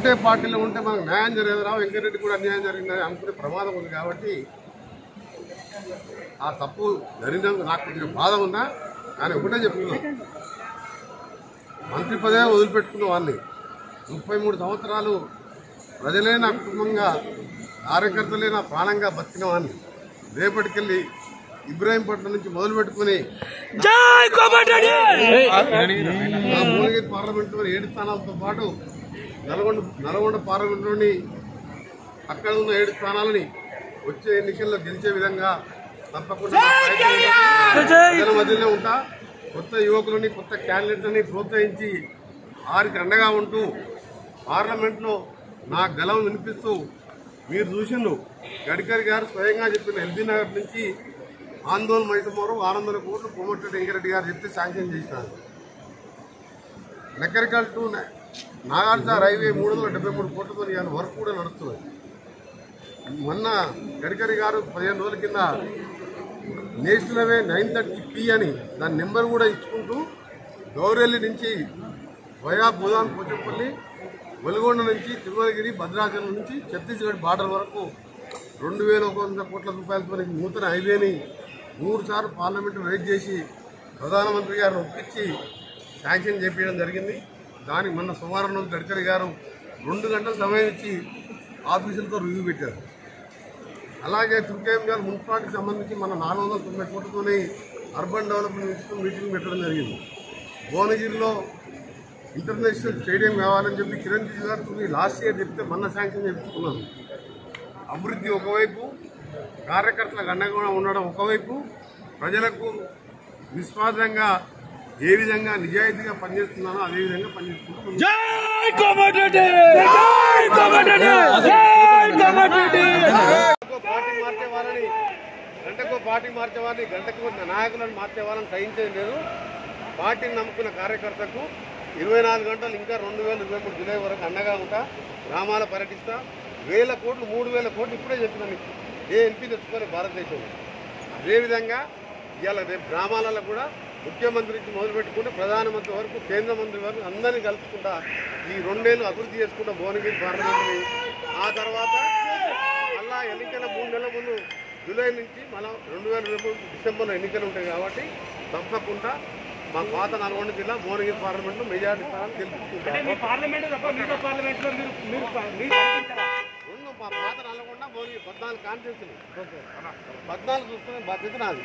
ఒకటే పార్టీలో ఉంటే మనకు న్యాయం జరగదురా, వెంకటరెడ్డి కూడా అన్యాయం జరిగిందని అనుకునే ప్రమాదం ఉంది. కాబట్టి ఆ తప్పు జరిగినందుకు నాకు కొంచెం బాధ ఉన్నా, కానీ ఒకటే చెప్తున్నా, మంత్రి పదవి వదిలిపెట్టుకున్న వాళ్ళని 33 సంవత్సరాలు ప్రజలే నా కుటుంబంగా, కార్యకర్తలే నా ప్రాణంగా బతికిన వాడిని రేపటికెళ్ళి ఇబ్రాహీంపట్నం నుంచి మొదలు పెట్టుకుని భువనగిరి పార్లమెంటులో 7 స్థానాలతో పాటు నల్గొండ పార్లమెంటులోని అక్కడ ఉన్న 7 స్థానాలని వచ్చే ఎన్నికల్లో గెలిచే విధంగా తప్పకుండా ప్రజల మధ్యనే ఉంటా. కొత్త యువకులని, కొత్త క్యాండిడేట్లని ప్రోత్సహించి వారికి అండగా ఉంటూ పార్లమెంట్లో నా గలం వినిపిస్తూ, మీరు చూసిండు గడ్కరీ గారు స్వయంగా చెప్పిన ఎల్బీ నగర్ నుంచి ఆందోళన మైసమూరు 600 కోట్లు కోమటిరెడ్డి వెంకరెడ్డి గారు చెప్తే శాంక్షన్ చేసినారు. మెకానికల్ టు నాగార్జున రైల్వే 373 కోట్లతో ఇవాళ వర్క్ కూడా నడుస్తుంది. మొన్న గడ్కరీ గారు 15 రోజుల కింద నేషనల్ హైవే 930P అని దాని నెంబర్ కూడా ఇచ్చుకుంటూ గౌరెల్లి నుంచి వయా భూదాన్ పోచంపల్లి, వెలుగొండ నుంచి తిరుమలగిరి, భద్రాచలం నుంచి ఛత్తీస్గఢ్ బార్డర్ వరకు 2100 కోట్ల రూపాయలతో నూతన హైవేని 3 సార్లు పార్లమెంటు రైజ్ చేసి ప్రధానమంత్రి గారిని ఒప్పించి శాంక్షన్ చేపించడం జరిగింది. దానికి మొన్న సోమవారం రోజు గడ్కరీ గారు 2 గంటల సమయం ఇచ్చి ఆఫీసులతో రివ్యూ పెట్టారు. అలాగే తుర్కేం గారు మున్సిపాలిటీకి సంబంధించి మన 490 కోట్లతోనే అర్బన్ డెవలప్మెంట్ మీటింగ్ పెట్టడం జరిగింది. భువనగిరిలో ఇంటర్నేషనల్ స్టేడియం కావాలని చెప్పి కిరణ్ రిజిజు గారు లాస్ట్ ఇయర్ చెప్తే మొన్న శాంక్షన్ చేయించుకున్నాను. అభివృద్ధి ఒకవైపు, కార్యకర్తలకు అండగా ఉండడం ఒకవైపు, ప్రజలకు నిస్వార్థంగా ఏ విధంగా నిజాయితీగా పనిచేస్తున్నానో అదే విధంగా పనిచేస్తున్నాను. పార్టీ మార్చే వాళ్ళని గంటకు నాయకులను మార్చే వాళ్ళని సహించేది లేదు. పార్టీని నమ్ముకున్న కార్యకర్తకు 24 గంటలు ఇంకా 2023 జూలై వరకు అండగా ఉంటా. గ్రామాల పర్యటిస్తా. 1000 కోట్లు 3000 కోట్లు ఇప్పుడే చెప్పిన మీకు ఏ ఎంపీ తెచ్చుకొని భారతదేశంలో. అదేవిధంగా ఇవాళ రేపు గ్రామాలలో కూడా ముఖ్యమంత్రి నుంచి మొదలుపెట్టుకుంటే ప్రధానమంత్రి వరకు, కేంద్ర మంత్రి వరకు అందరినీ కలుపుకుంటా ఈ 2 ఏళ్ళు అభివృద్ధి చేసుకుంటా భువనగిరి పార్లమెంట్ని. ఆ తర్వాత మళ్ళా ఎన్నికల 3 నెలల ముందు జూలై నుంచి మళ్ళీ 2023 డిసెంబర్లో ఎన్నికలు ఉంటాయి. కాబట్టి తప్పకుండా మా పాత నల్గొండ జిల్లా భువనగిరి పార్లమెంట్లో మెజారిటీ స్థానాలు గెలుపుకుంటాం. మా పాత నల్గొండ భువనగిరి 14 కాన్స్టిట్యూన్సీలు 14 చూసుకునే బాధ్యత నాది.